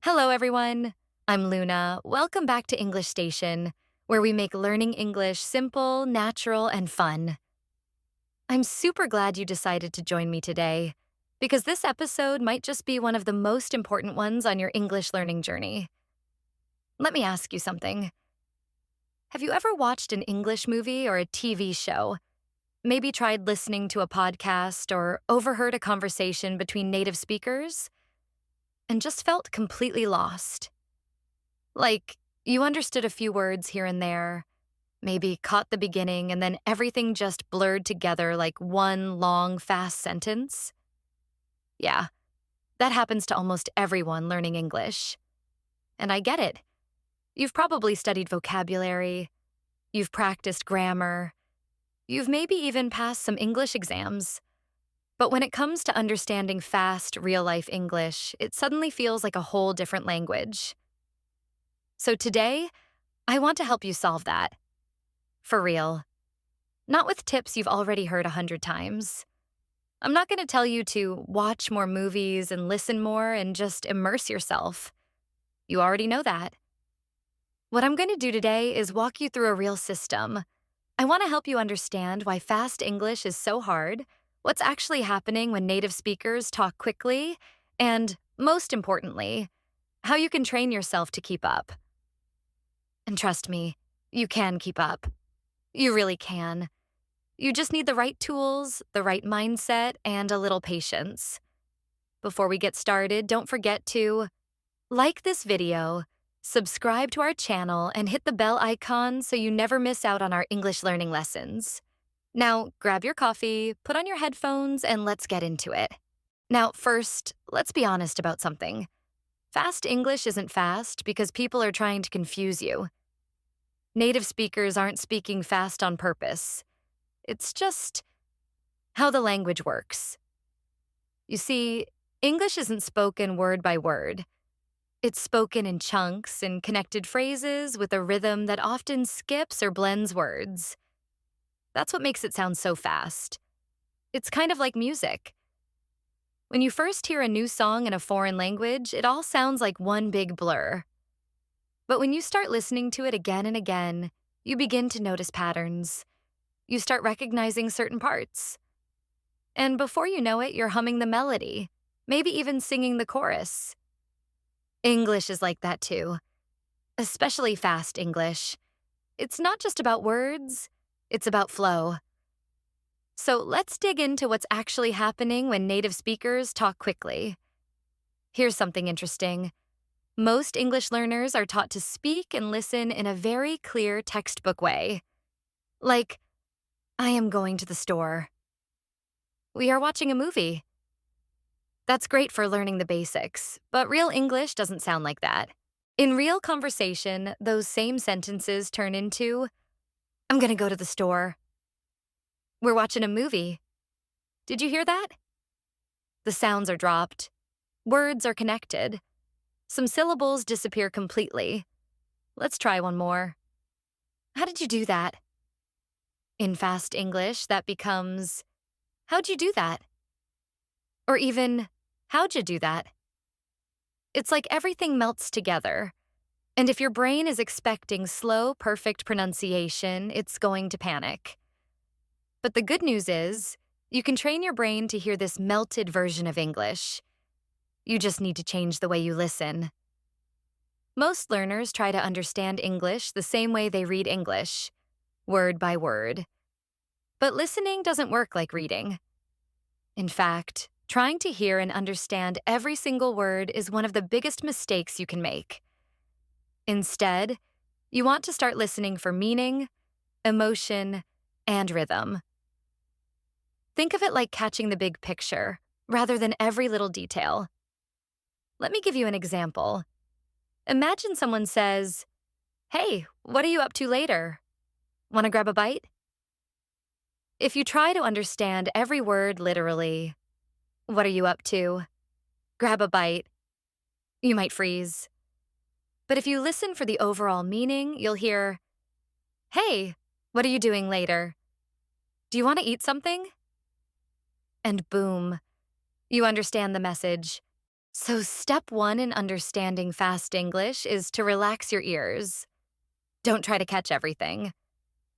Hello, everyone. I'm Luna. Welcome back to English Station, where we make learning English simple, natural, and fun. I'm super glad you decided to join me today, because this episode might just be one of the most important ones on your English learning journey. Let me ask you something. Have you ever watched an English movie or a TV show? Maybe tried listening to a podcast or overheard a conversation between native speakers? And just felt completely lost? Like, you understood a few words here and there, maybe caught the beginning, and then everything just blurred together like one long, fast sentence? Yeah, that happens to almost everyone learning English. And I get it. You've probably studied vocabulary, you've practiced grammar, you've maybe even passed some English exams. But when it comes to understanding fast, real life English, it suddenly feels like a whole different language. So today, I want to help you solve that. For real. Not with tips you've already heard 100 times. I'm not going to tell you to watch more movies and listen more and just immerse yourself. You already know that. What I'm going to do today is walk you through a real system. I want to help you understand why fast English is so hard, what's actually happening when native speakers talk quickly, and, most importantly, how you can train yourself to keep up. And trust me, you can keep up. You really can. You just need the right tools, the right mindset, and a little patience. Before we get started, don't forget to like this video, subscribe to our channel, and hit the bell icon so you never miss out on our English learning lessons. Now, grab your coffee, put on your headphones, and let's get into it. Now, first, let's be honest about something. Fast English isn't fast because people are trying to confuse you. Native speakers aren't speaking fast on purpose. It's just how the language works. You see, English isn't spoken word by word. It's spoken in chunks and connected phrases with a rhythm that often skips or blends words. That's what makes it sound so fast. It's kind of like music. When you first hear a new song in a foreign language, it all sounds like one big blur. But when you start listening to it again and again, you begin to notice patterns. You start recognizing certain parts. And before you know it, you're humming the melody, maybe even singing the chorus. English is like that too, especially fast English. It's not just about words, it's about flow. So let's dig into what's actually happening when native speakers talk quickly. Here's something interesting. Most English learners are taught to speak and listen in a very clear textbook way. Like, I am going to the store. We are watching a movie. That's great for learning the basics, but real English doesn't sound like that. In real conversation, those same sentences turn into, I'm gonna go to the store. We're watching a movie. Did you hear that? The sounds are dropped. Words are connected. Some syllables disappear completely. Let's try one more. How did you do that? In fast English, that becomes, how'd you do that? Or even, how'd you do that? It's like everything melts together. And if your brain is expecting slow, perfect pronunciation, it's going to panic. But the good news is, you can train your brain to hear this melted version of English. You just need to change the way you listen. Most learners try to understand English the same way they read English, word by word. But listening doesn't work like reading. In fact, trying to hear and understand every single word is one of the biggest mistakes you can make. Instead, you want to start listening for meaning, emotion, and rhythm. Think of it like catching the big picture, rather than every little detail. Let me give you an example. Imagine someone says, Hey, what are you up to later? Want to grab a bite? If you try to understand every word literally, what are you up to? Grab a bite. You might freeze. But if you listen for the overall meaning, you'll hear, Hey, what are you doing later? Do you want to eat something? And boom, you understand the message. So, step one in understanding fast English is to relax your ears. Don't try to catch everything.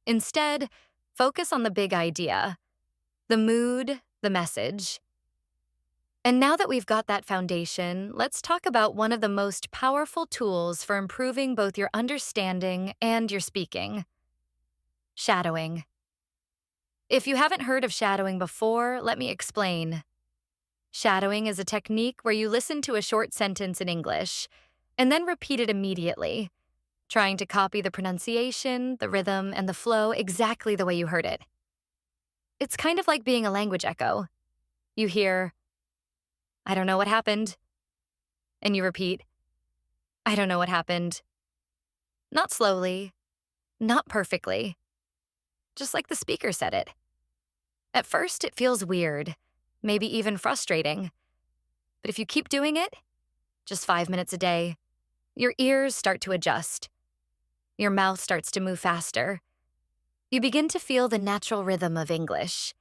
Instead, focus on the big idea, the mood, the message. And now that we've got that foundation, let's talk about one of the most powerful tools for improving both your understanding and your speaking: shadowing. If you haven't heard of shadowing before, let me explain. Shadowing is a technique where you listen to a short sentence in English and then repeat it immediately, trying to copy the pronunciation, the rhythm, and the flow exactly the way you heard it. It's kind of like being a language echo. You hear, "I don't know what happened," and you repeat, "I don't know what happened." Not slowly, not perfectly, just like the speaker said it. At first, it feels weird, maybe even frustrating. But if you keep doing it, just 5 minutes a day, your ears start to adjust. Your mouth starts to move faster. You begin to feel the natural rhythm of English.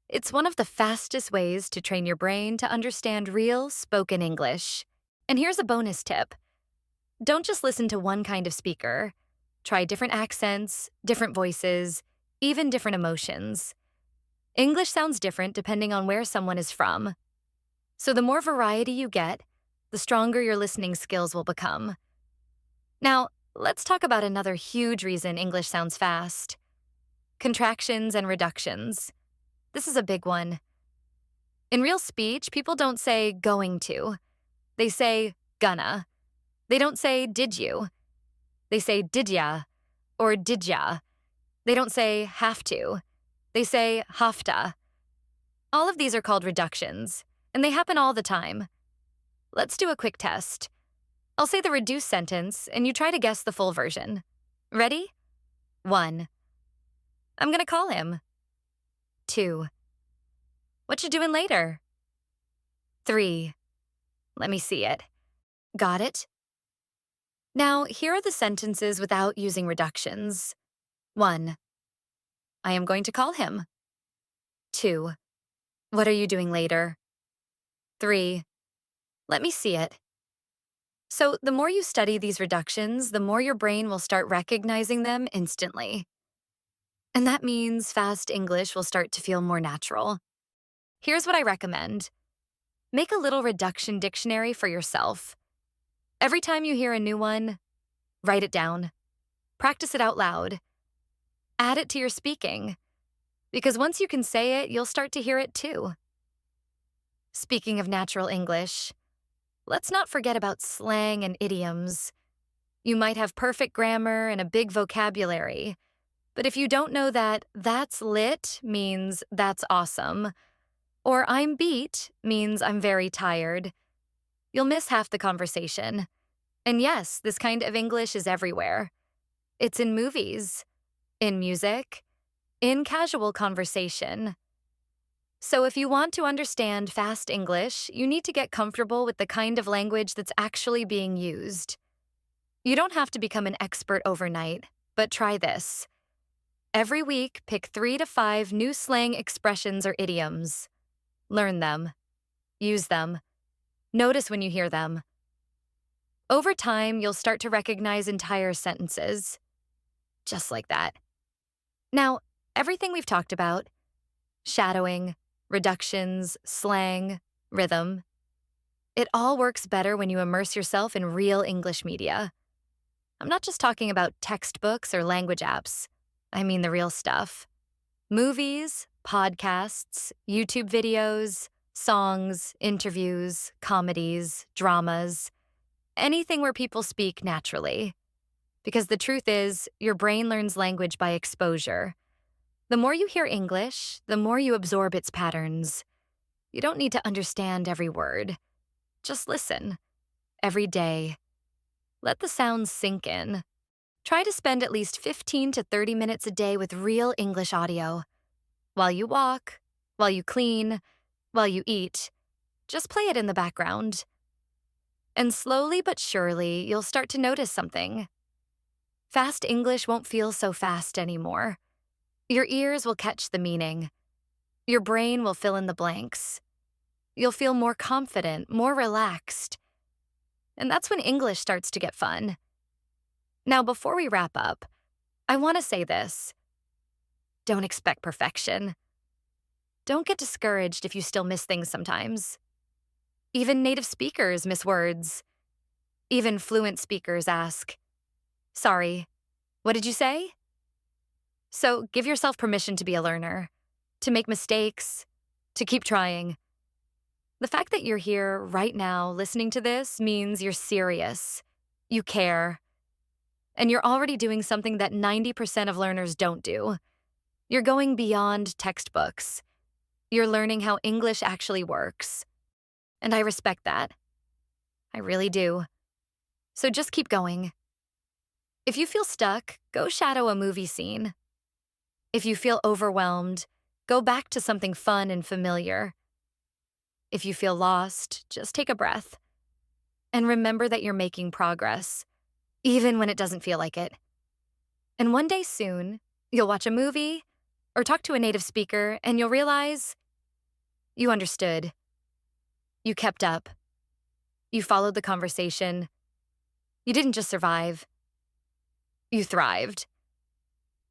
It's one of the fastest ways to train your brain to understand real spoken English. And here's a bonus tip. Don't just listen to one kind of speaker. Try different accents, different voices, even different emotions. English sounds different depending on where someone is from. So the more variety you get, the stronger your listening skills will become. Now, let's talk about another huge reason English sounds fast: contractions and reductions. This is a big one. In real speech, people don't say going to. They say gonna. They don't say did you. They say did ya or did ya. They don't say have to. They say hafta. All of these are called reductions, and they happen all the time. Let's do a quick test. I'll say the reduced sentence, and you try to guess the full version. Ready? 1. I'm gonna call him. 2. What you doing later? 3. Let me see it. Got it? Now, here are the sentences without using reductions. 1. I am going to call him. 2. What are you doing later? 3. Let me see it. So, the more you study these reductions, the more your brain will start recognizing them instantly. And that means fast English will start to feel more natural. Here's what I recommend. Make a little reduction dictionary for yourself. Every time you hear a new one, write it down. Practice it out loud. Add it to your speaking, because once you can say it, you'll start to hear it too. Speaking of natural English, let's not forget about slang and idioms. You might have perfect grammar and a big vocabulary, but if you don't know that "that's lit" means "that's awesome," or "I'm beat" means "I'm very tired," you'll miss half the conversation. And yes, this kind of English is everywhere. It's in movies, in music, in casual conversation. So if you want to understand fast English, you need to get comfortable with the kind of language that's actually being used. You don't have to become an expert overnight, but try this. Every week, pick 3 to 5 new slang expressions or idioms. Learn them. Use them. Notice when you hear them. Over time, you'll start to recognize entire sentences. Just like that. Now, everything we've talked about, shadowing, reductions, slang, rhythm, it all works better when you immerse yourself in real English media. I'm not just talking about textbooks or language apps. I mean the real stuff. Movies, podcasts, YouTube videos, songs, interviews, comedies, dramas, anything where people speak naturally. Because the truth is, your brain learns language by exposure. The more you hear English, the more you absorb its patterns. You don't need to understand every word. Just listen. Every day. Let the sounds sink in. Try to spend at least 15 to 30 minutes a day with real English audio. While you walk, while you clean, while you eat. Just play it in the background. And slowly but surely, you'll start to notice something. Fast English won't feel so fast anymore. Your ears will catch the meaning. Your brain will fill in the blanks. You'll feel more confident, more relaxed. And that's when English starts to get fun. Now, before we wrap up, I want to say this. Don't expect perfection. Don't get discouraged if you still miss things sometimes. Even native speakers miss words. Even fluent speakers ask, "Sorry, what did you say?" So give yourself permission to be a learner, to make mistakes, to keep trying. The fact that you're here right now listening to this means you're serious, you care, and you're already doing something that 90% of learners don't do. You're going beyond textbooks. You're learning how English actually works. And I respect that. I really do. So just keep going. If you feel stuck, go shadow a movie scene. If you feel overwhelmed, go back to something fun and familiar. If you feel lost, just take a breath. And remember that you're making progress, even when it doesn't feel like it. And one day soon, you'll watch a movie or talk to a native speaker and you'll realize you understood. You kept up. You followed the conversation. You didn't just survive. You thrived.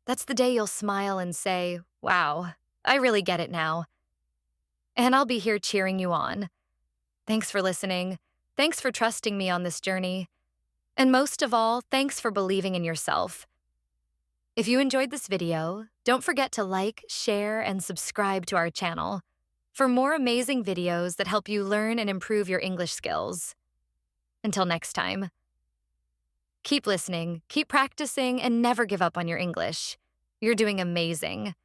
That's the day you'll smile and say, "Wow, I really get it now." And I'll be here cheering you on. Thanks for listening. Thanks for trusting me on this journey. And most of all, thanks for believing in yourself. If you enjoyed this video, don't forget to like, share, and subscribe to our channel for more amazing videos that help you learn and improve your English skills. Until next time. Keep listening, keep practicing, and never give up on your English. You're doing amazing.